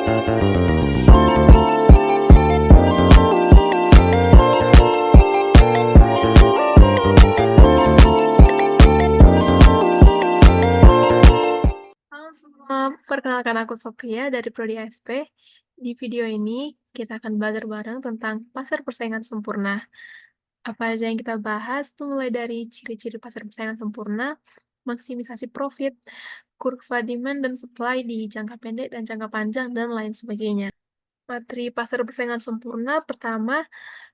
Halo semua, perkenalkan aku Sophia dari Prodi ASP. Di video ini, kita akan belajar bareng tentang pasar persaingan sempurna. Apa aja yang kita bahas, itu mulai dari ciri-ciri pasar persaingan sempurna, maksimisasi profit, kurva demand dan supply di jangka pendek dan jangka panjang, dan lain sebagainya. Materi pasar persaingan sempurna, pertama,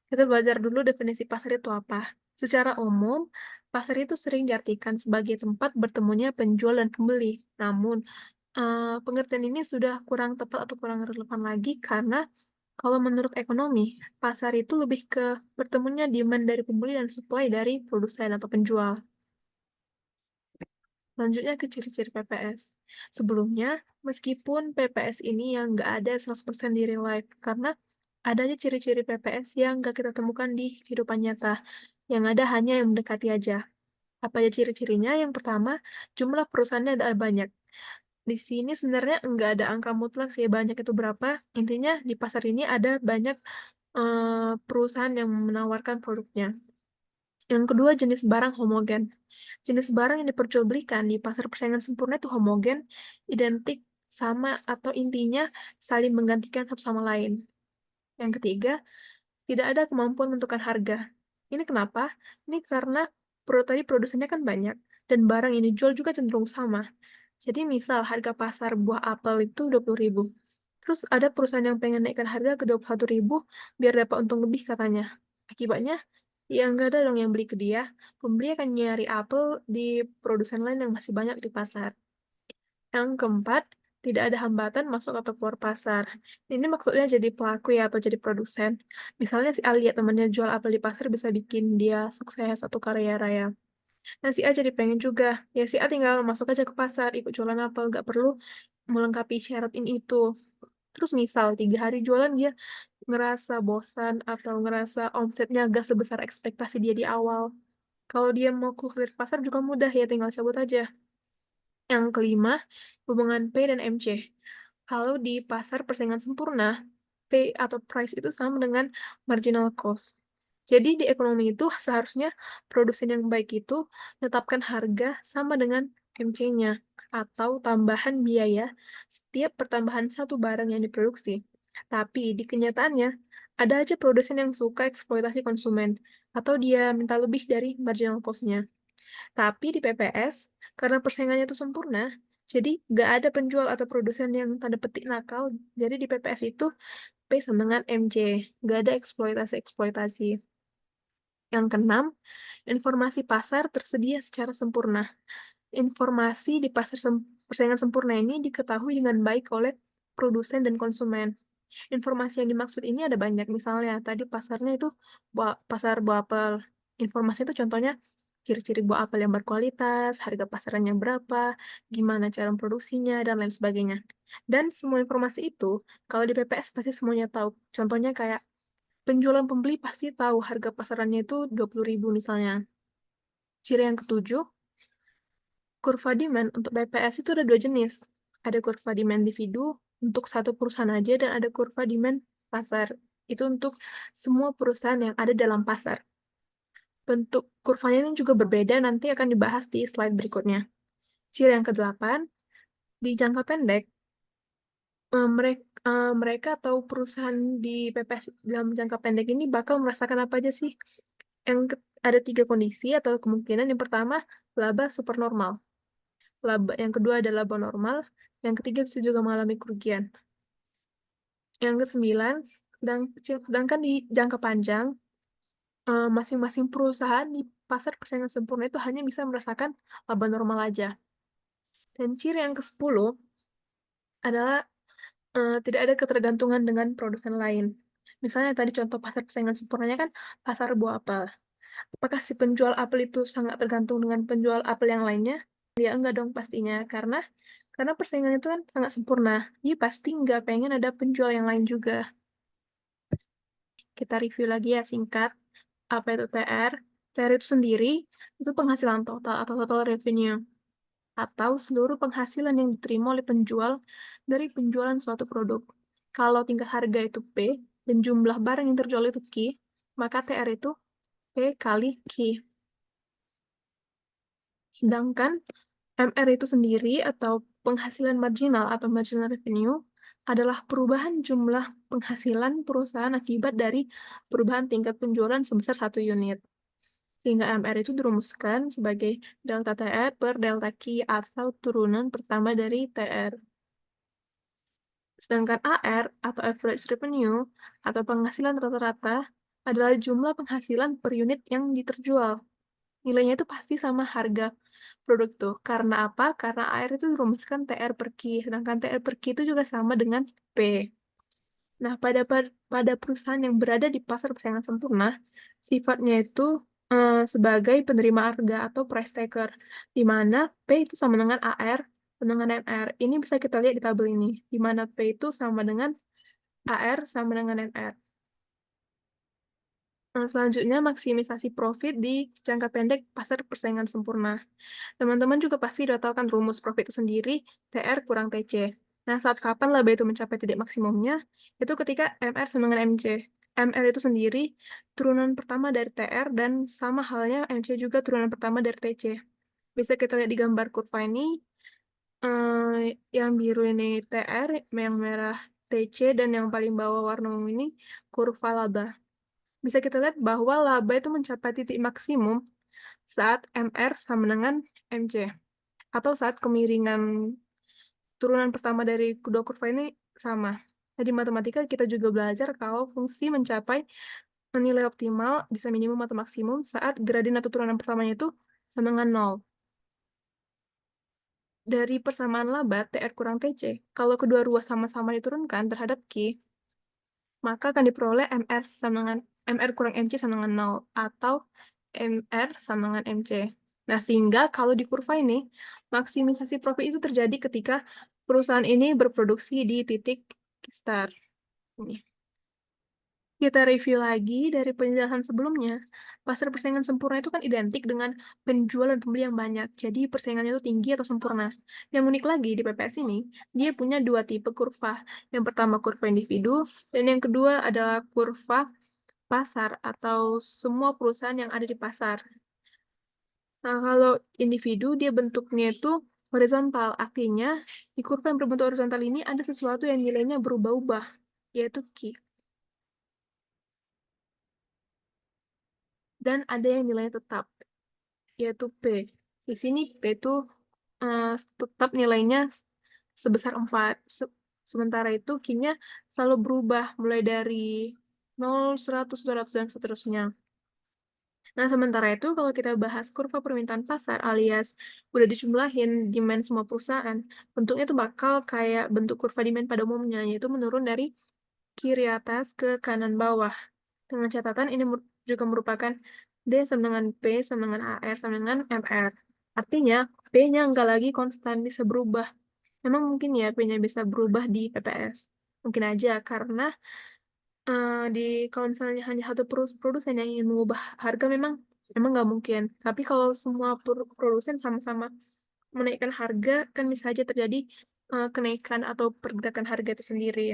kita belajar dulu definisi pasar itu apa. Secara umum, pasar itu sering diartikan sebagai tempat bertemunya penjual dan pembeli. Namun, pengertian ini sudah kurang tepat atau kurang relevan lagi karena kalau menurut ekonomi, pasar itu lebih ke bertemunya demand dari pembeli dan supply dari produsen atau penjual. Lanjutnya ke ciri-ciri PPS. Sebelumnya, meskipun PPS ini yang nggak ada 100% di real life, karena adanya ciri-ciri PPS yang nggak kita temukan di kehidupan nyata, yang ada hanya yang mendekati aja. Apa aja ciri-cirinya? Yang pertama, jumlah perusahaannya ada banyak. Di sini sebenarnya nggak ada angka mutlak sih banyak itu berapa. Intinya di pasar ini ada banyak perusahaan yang menawarkan produknya. Yang kedua, jenis barang homogen. Jenis barang yang diperjualbelikan di pasar persaingan sempurna itu homogen, identik, sama, atau intinya saling menggantikan satu sama lain. Yang ketiga, tidak ada kemampuan menentukan harga. Ini kenapa? Ini karena tadi produsennya kan banyak, dan barang yang dijual juga cenderung sama. Jadi misal harga pasar buah apel itu 20.000. Terus ada perusahaan yang pengen naikkan harga ke 21.000 biar dapat untung lebih katanya. Akibatnya, ya nggak ada dong yang beli ke dia. Pembeli akan nyari apel di produsen lain yang masih banyak di pasar. Yang keempat, tidak ada hambatan masuk atau keluar pasar. Ini maksudnya jadi pelaku ya atau jadi produsen. Misalnya si A lihat temannya jual apel di pasar bisa bikin dia sukses atau kaya raya. Nah, si A jadi pengen juga. Ya, si A tinggal masuk aja ke pasar, ikut jualan apel, nggak perlu melengkapi syarat ini itu. Terus misal 3 hari jualan dia ngerasa bosan atau ngerasa omsetnya gak sebesar ekspektasi dia di awal. Kalau dia mau keluar dari pasar juga mudah ya, tinggal cabut aja. Yang kelima, hubungan P dan MC. Kalau di pasar persaingan sempurna, P atau price itu sama dengan marginal cost. Jadi di ekonomi itu seharusnya produsen yang baik itu menetapkan harga sama dengan MC-nya atau tambahan biaya setiap pertambahan satu barang yang diproduksi. Tapi di kenyataannya, ada aja produsen yang suka eksploitasi konsumen atau dia minta lebih dari marginal cost-nya. Tapi di PPS, karena persaingannya itu sempurna, jadi nggak ada penjual atau produsen yang tanda petik nakal. Jadi di PPS itu P sama dengan MC, nggak ada eksploitasi-eksploitasi. Yang keenam, informasi pasar tersedia secara sempurna. Informasi di pasar persaingan sempurna ini diketahui dengan baik oleh produsen dan konsumen. Informasi yang dimaksud ini ada banyak. Misalnya, tadi pasarnya itu pasar buah apel. Informasi itu contohnya ciri-ciri buah apel yang berkualitas, harga pasarannya berapa, gimana cara memproduksinya, dan lain sebagainya. Dan semua informasi itu, kalau di PPS pasti semuanya tahu. Contohnya kayak penjualan pembeli pasti tahu harga pasarannya itu 20.000 misalnya. Ciri yang ketujuh, kurva demand untuk BPS itu ada dua jenis. Ada kurva demand individu untuk satu perusahaan aja dan ada kurva demand pasar. Itu untuk semua perusahaan yang ada dalam pasar. Bentuk kurvanya ini juga berbeda, nanti akan dibahas di slide berikutnya. Ciri yang kedelapan, di jangka pendek, mereka atau perusahaan di PPS dalam jangka pendek ini bakal merasakan apa aja sih? Ada tiga kondisi atau kemungkinan. Yang pertama, laba supernormal. Yang kedua adalah laba normal. Yang ketiga bisa juga mengalami kerugian. Yang kesembilan, sedangkan di jangka panjang, masing-masing perusahaan di pasar persaingan sempurna itu hanya bisa merasakan laba normal aja. Dan ciri yang ke-10 adalah tidak ada ketergantungan dengan produsen lain. Misalnya tadi contoh pasar persaingan sempurnanya kan pasar buah apel. Apakah si penjual apel itu sangat tergantung dengan penjual apel yang lainnya? Ya enggak dong pastinya, karena persaingan itu kan sangat sempurna. Dia pasti nggak pengen ada penjual yang lain juga. Kita review lagi ya singkat. Apa itu TR? TR itu sendiri itu penghasilan total atau total revenue atau seluruh penghasilan yang diterima oleh penjual dari penjualan suatu produk. Kalau tingkat harga itu P dan jumlah barang yang terjual itu Q, maka TR itu P kali Q. Sedangkan MR itu sendiri atau penghasilan marginal atau marginal revenue adalah perubahan jumlah penghasilan perusahaan akibat dari perubahan tingkat penjualan sebesar 1 unit. Sehingga MR itu dirumuskan sebagai delta TR per delta Q atau turunan pertama dari TR. Sedangkan AR atau average revenue atau penghasilan rata-rata adalah jumlah penghasilan per unit yang diterjual. Nilainya itu pasti sama harga produk tuh. Karena apa? Karena AR itu dirumuskan TR per Q, sedangkan TR per Q itu juga sama dengan P. Nah, pada perusahaan yang berada di pasar persaingan sempurna, sifatnya itu sebagai penerima harga atau price taker, di mana P itu sama dengan AR dengan NR. Ini bisa kita lihat di tabel ini, di mana P itu sama dengan AR sama dengan NR. Nah, selanjutnya, maksimisasi profit di jangka pendek pasar persaingan sempurna. Teman-teman juga pasti udah tahu kan rumus profit itu sendiri, TR kurang TC. Nah, saat kapan laba itu mencapai titik maksimumnya? Itu ketika MR sama dengan MC. MR itu sendiri turunan pertama dari TR dan sama halnya MC juga turunan pertama dari TC. Bisa kita lihat di gambar kurva ini, yang biru ini TR, yang merah TC, dan yang paling bawah warna ungu ini kurva laba. Bisa kita lihat bahwa laba itu mencapai titik maksimum saat MR sama dengan MC, atau saat kemiringan turunan pertama dari kedua kurva ini sama. Nah, di matematika kita juga belajar kalau fungsi mencapai nilai optimal bisa minimum atau maksimum saat gradien atau turunan pertamanya itu sama dengan 0. Dari persamaan laba TR kurang TC, kalau kedua ruas sama-sama diturunkan terhadap Q, maka akan diperoleh MR kurang MC sama dengan 0 atau MR sama dengan MC. Nah, sehingga kalau di kurva ini, maksimisasi profit itu terjadi ketika perusahaan ini berproduksi di titik start. Ini. Kita review lagi dari penjelasan sebelumnya. Pasar persaingan sempurna itu kan identik dengan penjual dan pembeli yang banyak. Jadi persaingannya itu tinggi atau sempurna. Yang unik lagi di PPS ini, dia punya dua tipe kurva. Yang pertama kurva individu, dan yang kedua adalah kurva pasar atau semua perusahaan yang ada di pasar. Nah, kalau individu, dia bentuknya itu horizontal. Artinya, di kurva yang berbentuk horizontal ini ada sesuatu yang nilainya berubah-ubah, yaitu Q. Dan ada yang nilainya tetap, yaitu P. Di sini P itu eh, tetap nilainya sebesar 4. Sementara itu Q-nya selalu berubah, mulai dari 0, 100, 200, dan seterusnya. Nah, sementara itu kalau kita bahas kurva permintaan pasar alias udah dijumlahin demand semua perusahaan, bentuknya itu bakal kayak bentuk kurva demand pada umumnya, yaitu menurun dari kiri atas ke kanan bawah. Dengan catatan ini juga merupakan D sama dengan P sama dengan AR sama dengan MR. Artinya, P-nya nggak lagi konstan, bisa berubah. Memang mungkin ya P-nya bisa berubah di PPS. Mungkin aja, karena di kalau misalnya hanya satu produsen yang ingin mengubah harga memang nggak mungkin. Tapi kalau semua produsen sama-sama menaikkan harga, kan bisa aja terjadi kenaikan atau pergerakan harga itu sendiri.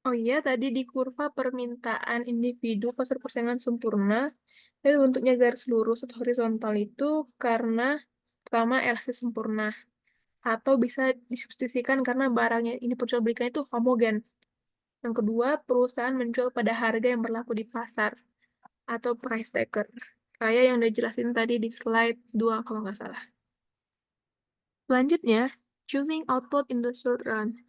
Oh iya, tadi di kurva permintaan individu pasar persaingan sempurna, dan bentuknya garis lurus atau horizontal itu karena pertama elastis sempurna, atau bisa disubstitusikan karena barangnya ini perjualbelikan itu homogen. Yang kedua, perusahaan menjual pada harga yang berlaku di pasar atau price taker. Kayak yang udah jelasin tadi di slide 2 kalau nggak salah. Selanjutnya, choosing output in the short run.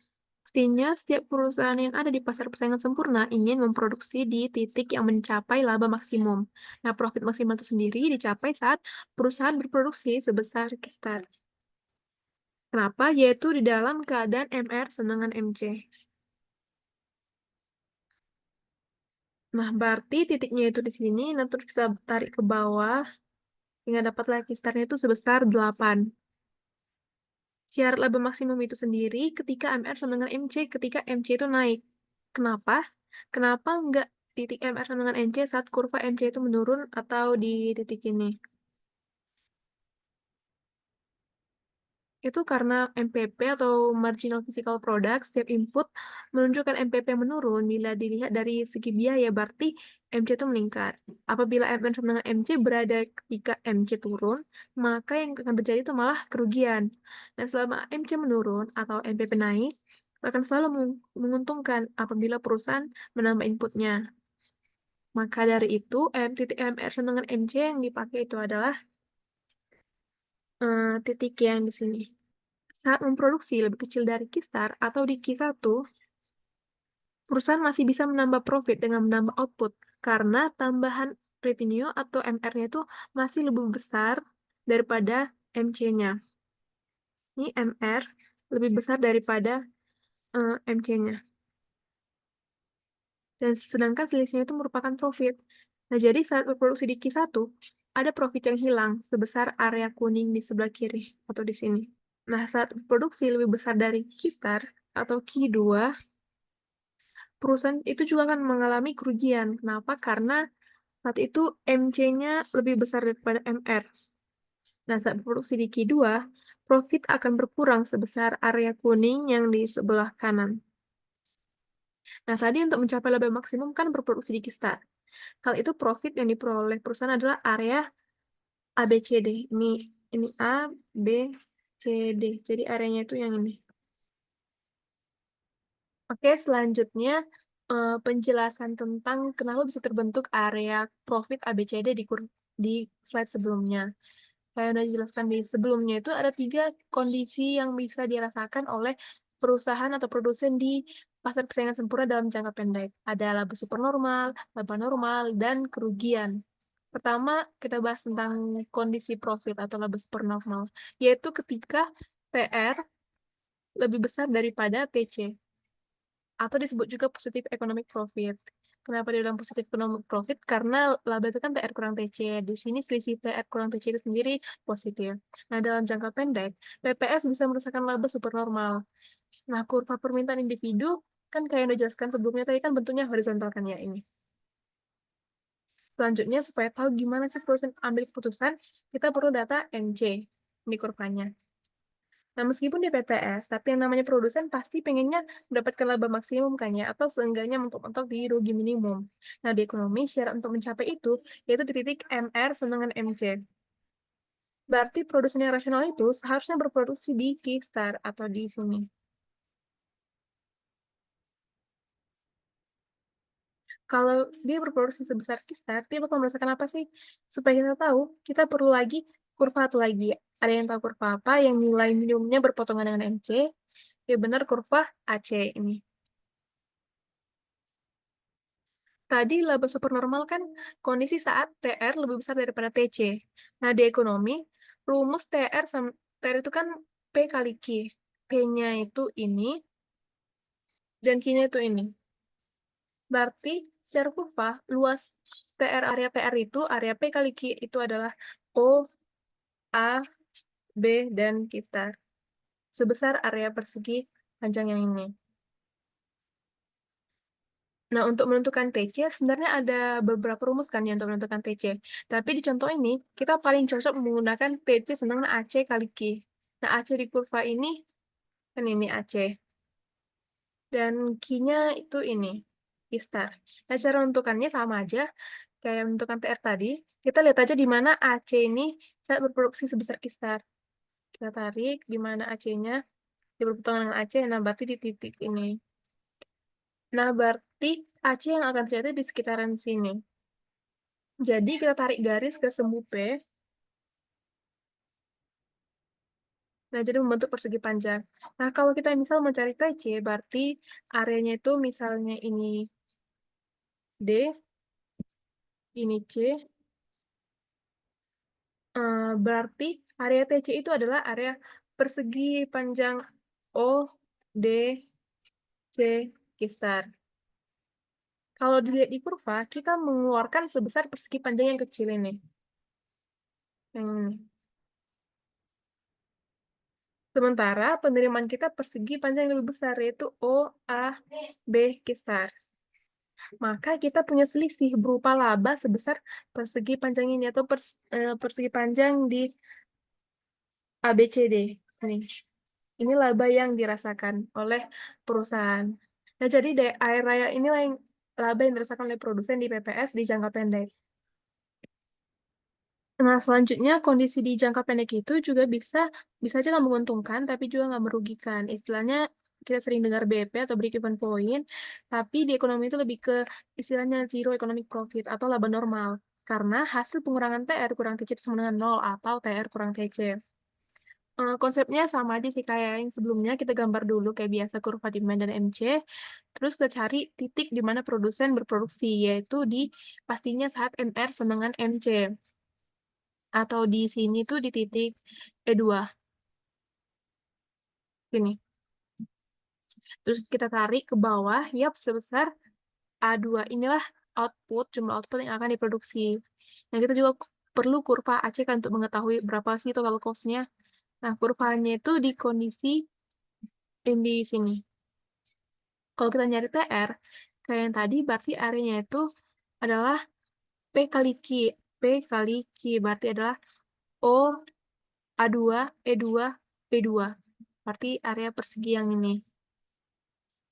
Pastinya setiap perusahaan yang ada di pasar persaingan sempurna ingin memproduksi di titik yang mencapai laba maksimum. Nah, profit maksimal itu sendiri dicapai saat perusahaan berproduksi sebesar start. Kenapa? Yaitu di dalam keadaan MR sama dengan MC. Nah, berarti titiknya itu di sini, nanti kita tarik ke bawah, sehingga dapat lagi startnya itu sebesar 8. Syarat laba maksimum itu sendiri ketika MR sama dengan MC, ketika MC itu naik. Kenapa? Kenapa nggak titik MR sama dengan MC saat kurva MC itu menurun atau di titik ini? Itu karena MPP atau Marginal Physical Product, setiap input menunjukkan MPP menurun bila dilihat dari segi biaya, berarti MC itu meningkat. Apabila MN sama dengan MC berada ketika MC turun, maka yang akan terjadi itu malah kerugian. Dan selama MC menurun atau MPP naik, akan selalu menguntungkan apabila perusahaan menambah inputnya. Maka dari itu, titik MR sama dengan MC yang dipakai itu adalah titik yang di sini. Saat memproduksi lebih kecil dari Q-star atau di Q1, perusahaan masih bisa menambah profit dengan menambah output karena tambahan revenue atau MR-nya itu masih lebih besar daripada MC-nya. Ini MR lebih besar daripada MC-nya. Dan sedangkan selisihnya itu merupakan profit. Nah, jadi saat berproduksi di Q1, ada profit yang hilang sebesar area kuning di sebelah kiri atau di sini. Nah, saat produksi lebih besar dari Q-star atau Q2, perusahaan itu juga akan mengalami kerugian. Kenapa? Karena saat itu MC-nya lebih besar daripada MR. Nah, saat produksi di Q2, profit akan berkurang sebesar area kuning yang di sebelah kanan. Nah, tadi untuk mencapai laba maksimum kan berproduksi di Q-star. Kali itu profit yang diperoleh perusahaan adalah area ABCD. Ini A, B, C, D. Jadi areanya itu yang ini. Oke, selanjutnya penjelasan tentang kenapa bisa terbentuk area profit ABCD di slide sebelumnya. Saya sudah jelaskan di sebelumnya itu ada 3 kondisi yang bisa dirasakan oleh perusahaan atau produsen di pasar persaingan sempurna dalam jangka pendek. Ada laba supernormal, laba normal, dan kerugian. Pertama, kita bahas tentang kondisi profit atau laba supernormal, yaitu ketika TR lebih besar daripada TC, atau disebut juga positive economic profit. Kenapa dibilang positive economic profit? Karena laba itu kan TR kurang TC. Di sini selisih TR kurang TC itu sendiri positif. Nah, dalam jangka pendek, PPS bisa merasakan laba supernormal. Nah, kurva permintaan individu, kan kayak yang udah jelaskan sebelumnya tadi kan bentuknya horizontal kan ya ini. Selanjutnya, supaya tahu gimana sih perusahaan ambil keputusan, kita perlu data MC di kurvanya. Nah, meskipun di PPS, tapi yang namanya produsen pasti pengennya mendapatkan laba maksimum kan ya, atau seenggaknya mentok-mentok di rugi minimum. Nah, di ekonomi, syarat untuk mencapai itu, yaitu di titik MR sama dengan MC. Berarti produsen yang rasional itu seharusnya berproduksi di Q-star atau di sini. Kalau dia berproduksi sebesar Q-star, dia bakal merasakan apa sih? Supaya kita tahu, kita perlu lagi kurva atau lagi. Ada yang tahu kurva apa? Yang nilai minimumnya berpotongan dengan MC? Ya benar, kurva AC ini. Tadi laba supernormal kan kondisi saat TR lebih besar daripada TC. Nah, di ekonomi, rumus TR itu kan P kali Q. P-nya itu ini, dan Q-nya itu ini. Berarti secara kurva, luas area TR itu, area P kali Q itu adalah O, A, B, dan kita. Sebesar area persegi panjang yang ini. Nah, untuk menentukan TC, sebenarnya ada beberapa rumus kan ya untuk menentukan TC. Tapi di contoh ini, kita paling cocok menggunakan TC sama dengan AC kali Q. Nah, AC di kurva ini, kan ini AC. Dan Q-nya itu ini, Q-star. Nah, cara menentukannya sama aja, kayak menentukan TR tadi. Kita lihat aja di mana AC ini saat berproduksi sebesar Q-star. Kita tarik di mana AC-nya, di berpotongan dengan AC, nah berarti di titik ini. Nah, berarti AC yang akan terjadi di sekitaran sini. Jadi kita tarik garis ke semu P. Nah, jadi membentuk persegi panjang. Nah, kalau kita misal mencari TC, berarti areanya itu misalnya ini D, ini C. Berarti area TC itu adalah area persegi panjang O, D, C, Q star. Kalau dilihat di kurva, kita mengeluarkan sebesar persegi panjang yang kecil ini. Yang ini. Sementara penerimaan kita persegi panjang yang lebih besar, yaitu O, A, B, Q star. Maka kita punya selisih berupa laba sebesar persegi panjang ini, atau persegi panjang di ABCD. Nih, ini laba yang dirasakan oleh perusahaan. Nah, jadi air raya inilah yang laba yang dirasakan oleh produsen di PPS di jangka pendek. Nah, selanjutnya kondisi di jangka pendek itu juga bisa aja nggak menguntungkan, tapi juga nggak merugikan. Istilahnya kita sering dengar BEP atau break even point, tapi di ekonomi itu lebih ke istilahnya zero economic profit atau laba normal. Karena hasil pengurangan TR kurang TC itu sama dengan nol atau TR kurang TC. Konsepnya sama aja sih kayak yang sebelumnya, kita gambar dulu kayak biasa kurva demand dan MC, terus kita cari titik di mana produsen berproduksi, yaitu di pastinya saat MR sama dengan MC. Atau di sini tuh di titik E2, gini. Terus kita tarik ke bawah, yap, sebesar A2. Inilah jumlah output yang akan diproduksi. Nah, kita juga perlu kurva AC kan untuk mengetahui berapa sih total cost-nya. Nah, kurvanya itu di kondisi yang di sini. Kalau kita nyari TR, kayak yang tadi, berarti areanya itu adalah P kali Q. P kali Q berarti adalah O, A2, E2, P2. Berarti area persegi yang ini.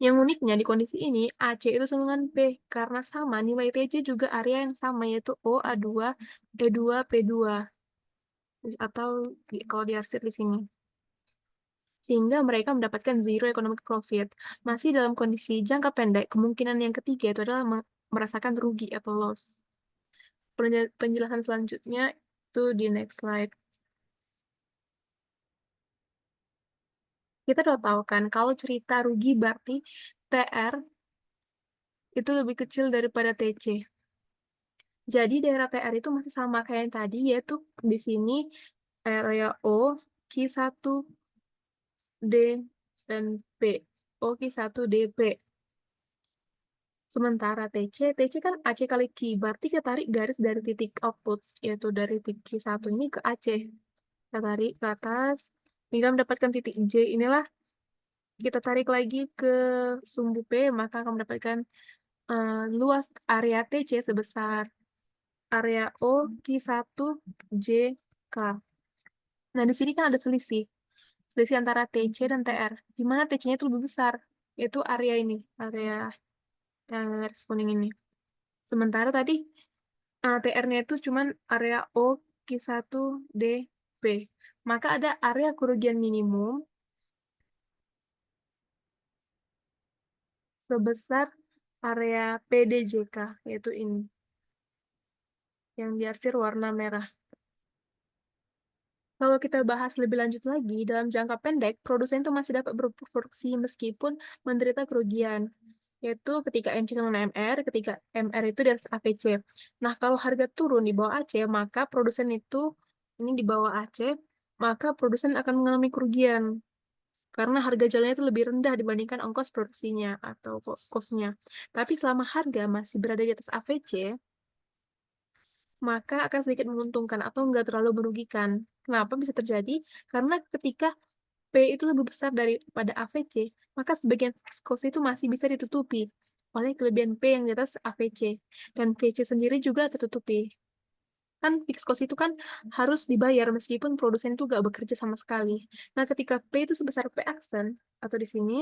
Yang uniknya di kondisi ini, AC itu sama dengan P. Karena sama, nilai TC juga area yang sama, yaitu O, A2, E2, P2. Atau kalau diarsir di sini. Sehingga mereka mendapatkan zero economic profit. Masih dalam kondisi jangka pendek, kemungkinan yang ketiga itu adalah merasakan rugi atau loss. Penjelasan selanjutnya itu di next slide. Kita udah tahu kan, kalau cerita rugi berarti TR itu lebih kecil daripada TC. Jadi daerah TR itu masih sama kayak yang tadi, yaitu di sini area O, Q1, D, dan P. O, Q1, D, P. Sementara TC kan AC kali Q, berarti kita tarik garis dari titik output, yaitu dari titik Q1 ini ke AC. Kita tarik ke atas, hingga mendapatkan titik J. Inilah kita tarik lagi ke sumbu P, maka akan mendapatkan luas area TC sebesar area O, Q1, J, K. Nah, di sini kan ada selisih antara TC dan TR. Di mana TC-nya itu lebih besar, yaitu area ini, area yang garis kuning ini. Sementara tadi TR-nya itu cuma area O, Q1, D, P. Maka ada area kerugian minimum sebesar area PDJK, yaitu ini, yang diarsir warna merah. Kalau kita bahas lebih lanjut lagi, dalam jangka pendek, produsen itu masih dapat berproduksi meskipun menderita kerugian, yaitu ketika MC sama MR, ketika MR itu di atas APC. Nah, kalau harga turun di bawah AC, maka produsen itu, ini di bawah AC, maka produsen akan mengalami kerugian, karena harga jalannya itu lebih rendah dibandingkan ongkos produksinya atau cost-nya. Tapi selama harga masih berada di atas AVC, maka akan sedikit menguntungkan atau nggak terlalu merugikan. Kenapa bisa terjadi? Karena ketika P itu lebih besar daripada AVC, maka sebagian fixed cost itu masih bisa ditutupi oleh kelebihan P yang di atas AVC. Dan VC sendiri juga tertutupi. Kan fixed cost itu kan harus dibayar meskipun produsen itu nggak bekerja sama sekali. Nah, ketika P itu sebesar P aksen, atau di sini,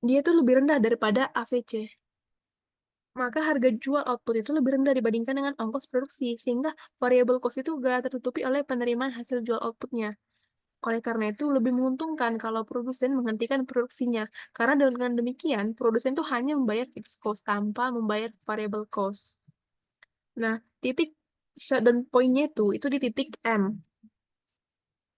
dia itu lebih rendah daripada AVC. Maka harga jual output itu lebih rendah dibandingkan dengan ongkos produksi, sehingga variable cost itu nggak tertutupi oleh penerimaan hasil jual outputnya. Oleh karena itu, lebih menguntungkan kalau produsen menghentikan produksinya. Karena dengan demikian, produsen itu hanya membayar fixed cost tanpa membayar variable cost. Nah, titik shutdown point-nya itu di titik M.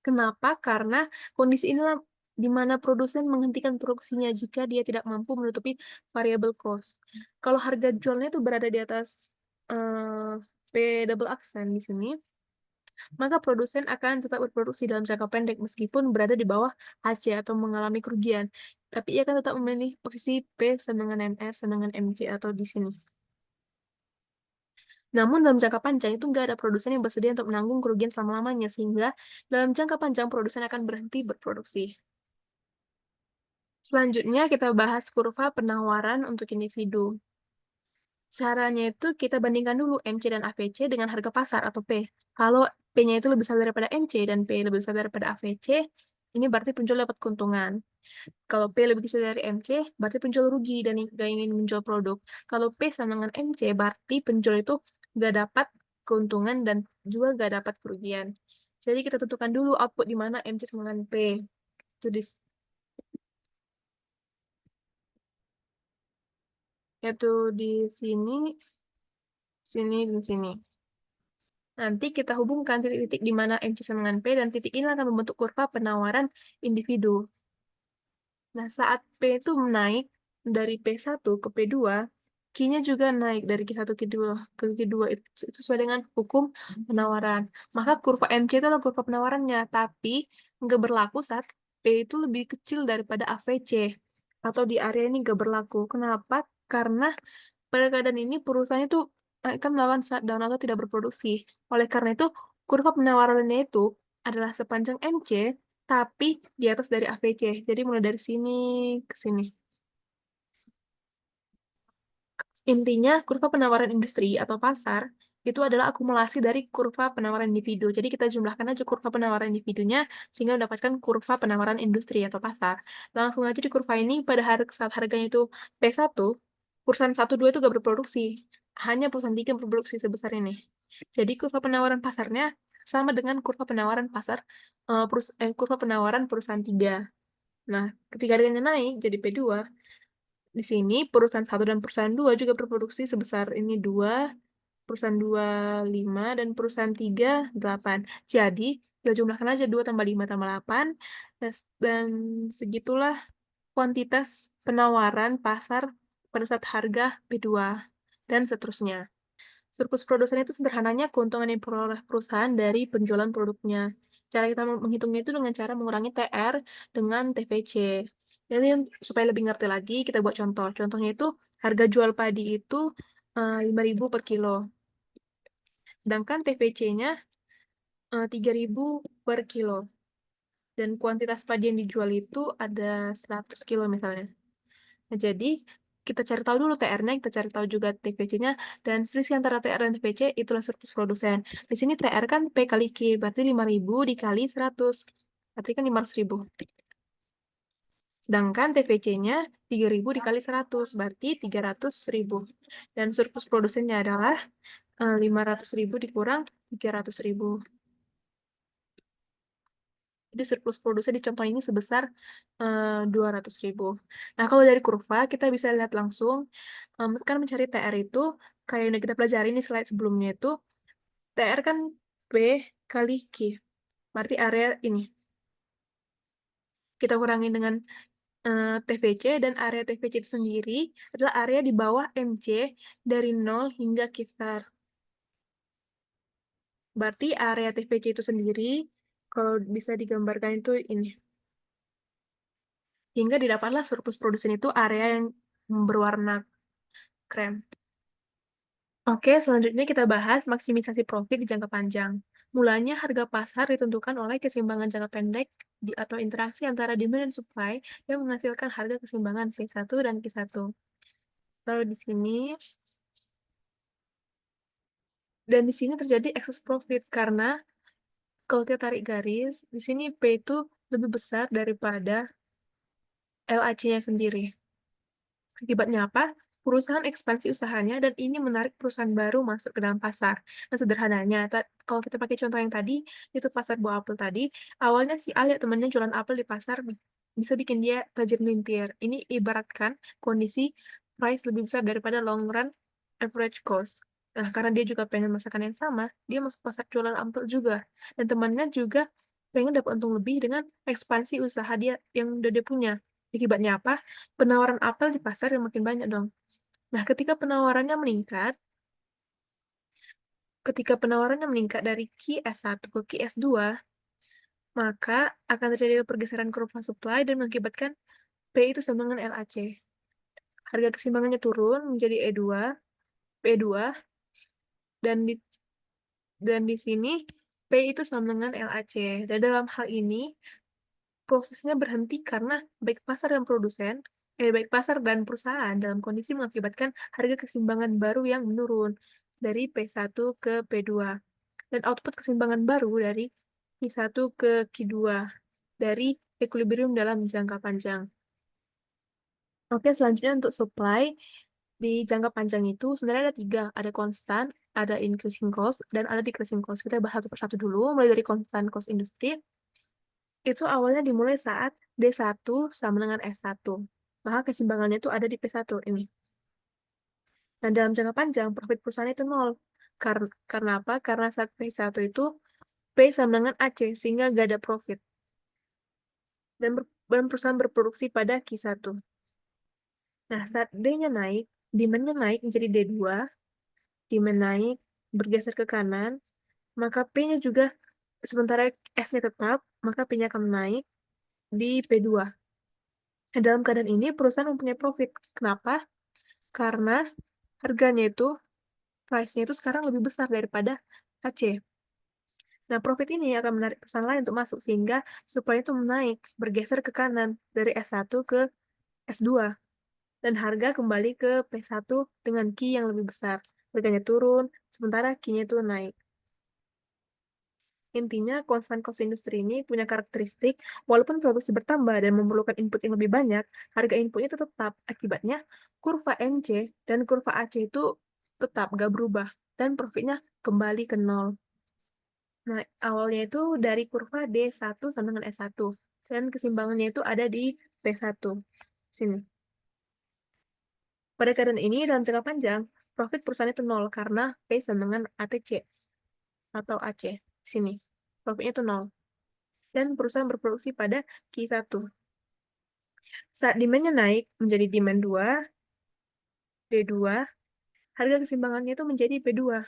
Kenapa? Karena kondisi inilah di mana produsen menghentikan produksinya jika dia tidak mampu menutupi variable cost. Kalau harga jualnya itu berada di atas P double aksen di sini, maka produsen akan tetap berproduksi dalam jangka pendek meskipun berada di bawah AC atau mengalami kerugian. Tapi ia akan tetap memilih posisi P sama dengan MR sama dengan MC atau di sini. Namun dalam jangka panjang itu nggak ada produsen yang bersedia untuk menanggung kerugian selama-lamanya, sehingga dalam jangka panjang produsen akan berhenti berproduksi. Selanjutnya kita bahas kurva penawaran untuk individu. Caranya itu kita bandingkan dulu MC dan AVC dengan harga pasar atau P. Kalau P-nya itu lebih besar daripada MC dan P lebih besar daripada AVC, ini berarti penjual dapat keuntungan. Kalau P lebih kecil dari MC, berarti penjual rugi dan nggak ingin menjual produk. Kalau P sama dengan MC, berarti penjual itu nggak dapat keuntungan dan juga nggak dapat kerugian. Jadi kita tentukan dulu output di mana MC sama dengan P. Itu yaitu di sini, sini, dan sini. Nanti kita hubungkan titik-titik di mana MC sama dengan P, dan titik ini akan membentuk kurva penawaran individu. Nah, saat P itu naik dari P1 ke P2, Q-nya juga naik dari Q1 ke Q2 itu sesuai dengan hukum penawaran. Maka kurva MC itu adalah kurva penawarannya, tapi nggak berlaku saat P itu lebih kecil daripada AVC, atau di area ini nggak berlaku. Kenapa? Karena pada keadaan ini perusahaan itu akan melakukan shutdown atau tidak berproduksi. Oleh karena itu, kurva penawarannya itu adalah sepanjang MC, tapi di atas dari AVC. Jadi mulai dari sini ke sini. Intinya, kurva penawaran industri atau pasar itu adalah akumulasi dari kurva penawaran individu. Jadi kita jumlahkan aja kurva penawaran individunya sehingga mendapatkan kurva penawaran industri atau pasar. Langsung aja di kurva ini pada saat harganya itu P1, perusahaan 1, 2 itu gak berproduksi. Hanya perusahaan 3 berproduksi sebesar ini. Jadi kurva penawaran pasarnya sama dengan kurva penawaran kurva penawaran perusahaan 3. Nah, ketika harganya naik jadi P2, di sini perusahaan 1 dan perusahaan 2 juga berproduksi sebesar ini 2, perusahaan 2 5, dan perusahaan 3 8. Jadi, kita jumlahkan aja 2 tambah 5 tambah 8, dan segitulah kuantitas penawaran pasar pada saat harga P2, dan seterusnya. Surplus produsen itu sederhananya keuntungan yang diperoleh perusahaan dari penjualan produknya. Cara kita menghitungnya itu dengan cara mengurangi TR dengan TVC. Jadi supaya lebih ngerti lagi, kita buat contoh. Contohnya itu harga jual padi itu 5.000 per kilo. Sedangkan TVC-nya 3.000 per kilo. Dan kuantitas padi yang dijual itu ada 100 kilo misalnya. Nah, jadi kita cari tahu dulu TR-nya, kita cari tahu juga TVC-nya, dan selisih antara TR dan TVC itulah surplus produsen. Di sini TR kan P kali Q, berarti 5.000 dikali 100, berarti kan 500.000. Sedangkan TVC-nya 3.000 dikali 100, berarti 300.000. Dan surplus produsennya adalah 500.000 dikurang 300.000. Jadi surplus produsen di contoh ini sebesar 200.000. Nah, kalau dari kurva, kita bisa lihat langsung, kan mencari TR itu, kayak yang kita pelajari di slide sebelumnya itu, TR kan P kali Q. Berarti area ini. Kita kurangi dengan TVC, dan area TVC itu sendiri adalah area di bawah MC dari 0 hingga Q star. Berarti area TVC itu sendiri, kalau bisa digambarkan itu ini. Hingga didapatlah surplus produsen itu area yang berwarna krem. Oke, selanjutnya kita bahas maksimisasi profit di jangka panjang. Mulanya harga pasar ditentukan oleh keseimbangan jangka pendek atau interaksi antara demand dan supply yang menghasilkan harga keseimbangan P1 dan Q1. Lalu di sini terjadi excess profit karena kalau kita tarik garis, di sini P itu lebih besar daripada LAC-nya sendiri. Akibatnya apa? Perusahaan ekspansi usahanya dan ini menarik perusahaan baru masuk ke dalam pasar. Nah, sederhananya, kalau kita pakai contoh yang tadi, itu pasar buah apel tadi, awalnya si Ali temennya jualan apel di pasar, bisa bikin dia tajir melintir. Ini ibaratkan kondisi price lebih besar daripada long run average cost. Nah, karena dia juga pengen masakan yang sama, dia masuk pasar jualan apel juga. Dan temannya juga pengen dapat untung lebih dengan ekspansi usaha dia yang udah dia punya. Akibatnya apa? Penawaran apel di pasar yang makin banyak dong. Nah, ketika penawarannya meningkat dari QS1 ke QS2, maka akan terjadi pergeseran kurva supply dan mengakibatkan P itu sama dengan LAC. Harga keseimbangannya turun menjadi P2, dan di sini P itu sama dengan LAC. Dan dalam hal ini, prosesnya berhenti karena baik pasar dan perusahaan dalam kondisi mengakibatkan harga keseimbangan baru yang menurun dari P1 ke P2. dan output keseimbangan baru dari Q1 ke Q2 dari equilibrium dalam jangka panjang. Oke, selanjutnya untuk supply di jangka panjang itu sebenarnya ada 3, ada konstan, ada increasing cost, dan ada decreasing cost. Kita bahas satu persatu dulu, mulai dari constant cost industri. Itu awalnya dimulai saat D1 sama dengan S1. Maka keseimbangannya itu ada di P1 ini. Dan dalam jangka panjang, profit perusahaan itu nol. Karena apa? Karena saat P1 itu P sama dengan AC, sehingga nggak ada profit. Dan perusahaan berproduksi pada Q1. Nah, saat D-nya naik, demand-nya naik menjadi D2, demand naik, bergeser ke kanan, maka P-nya juga, sementara S-nya tetap, maka P-nya akan naik di P2. Nah, dalam keadaan ini, perusahaan mempunyai profit. Kenapa? Karena harganya itu, price-nya itu sekarang lebih besar daripada AC. Nah, profit ini akan menarik perusahaan lain untuk masuk, sehingga supply itu menaik, bergeser ke kanan, dari S1 ke S2. Dan harga kembali ke P1 dengan Q yang lebih besar. Harganya turun, sementara Q-nya itu naik. Intinya, constant cost industri ini punya karakteristik, walaupun produksi bertambah dan memerlukan input yang lebih banyak, harga inputnya itu tetap. Akibatnya, kurva MC dan kurva AC itu tetap nggak berubah, dan profitnya kembali ke nol. Nah, awalnya itu dari kurva D1 sama dengan S1, dan keseimbangannya itu ada di P1. Sini. Pada keadaan ini, dalam jangka panjang, profit perusahaan itu nol karena P sama dengan ATC atau AC. Sini. Profitnya itu nol. Dan perusahaan berproduksi pada Q1. Saat demand-nya naik menjadi demand 2, D2, harga keseimbangannya itu menjadi P2.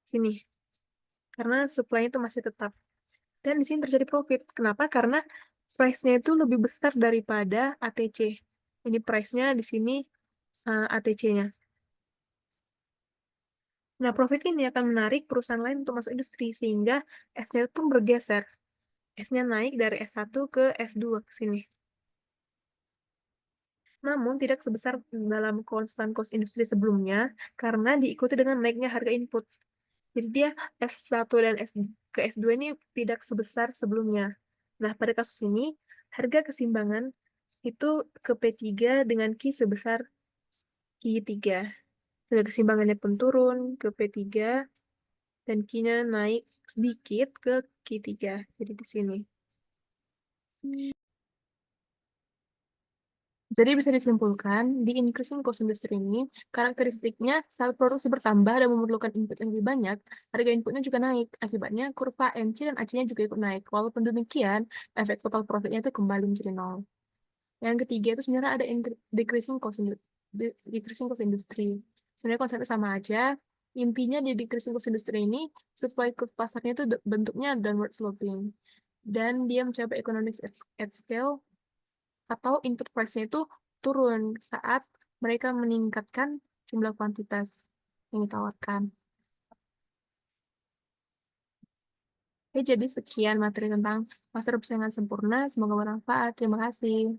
Sini. Karena supply-nya itu masih tetap. Dan di sini terjadi profit. Kenapa? Karena price-nya itu lebih besar daripada ATC. Ini price-nya di sini ATC-nya. Nah, profit ini akan menarik perusahaan lain untuk masuk industri, sehingga S-nya pun bergeser. S-nya naik dari S1 ke S2 ke sini. Namun, tidak sebesar dalam constant cost industri sebelumnya, karena diikuti dengan naiknya harga input. Jadi dia S1 dan ke S2 ini tidak sebesar sebelumnya. Nah, pada kasus ini, harga keseimbangan itu ke P3 dengan Q sebesar Q3. Harga keseimbangannya pun turun ke P3, dan Q-nya naik sedikit ke Q3. Jadi di sini. Jadi bisa disimpulkan, di increasing cost industry ini, karakteristiknya saat produksi bertambah dan memerlukan input yang lebih banyak, harga inputnya juga naik. Akibatnya, kurva MC dan AC-nya juga ikut naik. Walaupun demikian, efek total profitnya itu kembali menjadi nol. Yang ketiga itu sebenarnya ada decreasing cost industry. Sebenarnya konsepnya sama aja. Intinya di decreasing cost industry ini, supply curve pasarnya itu bentuknya downward sloping. Dan dia mencapai economics at scale, atau input price-nya itu turun saat mereka meningkatkan jumlah kuantitas yang ditawarkan. Oke, jadi sekian materi tentang master persaingan sempurna. Semoga bermanfaat. Terima kasih.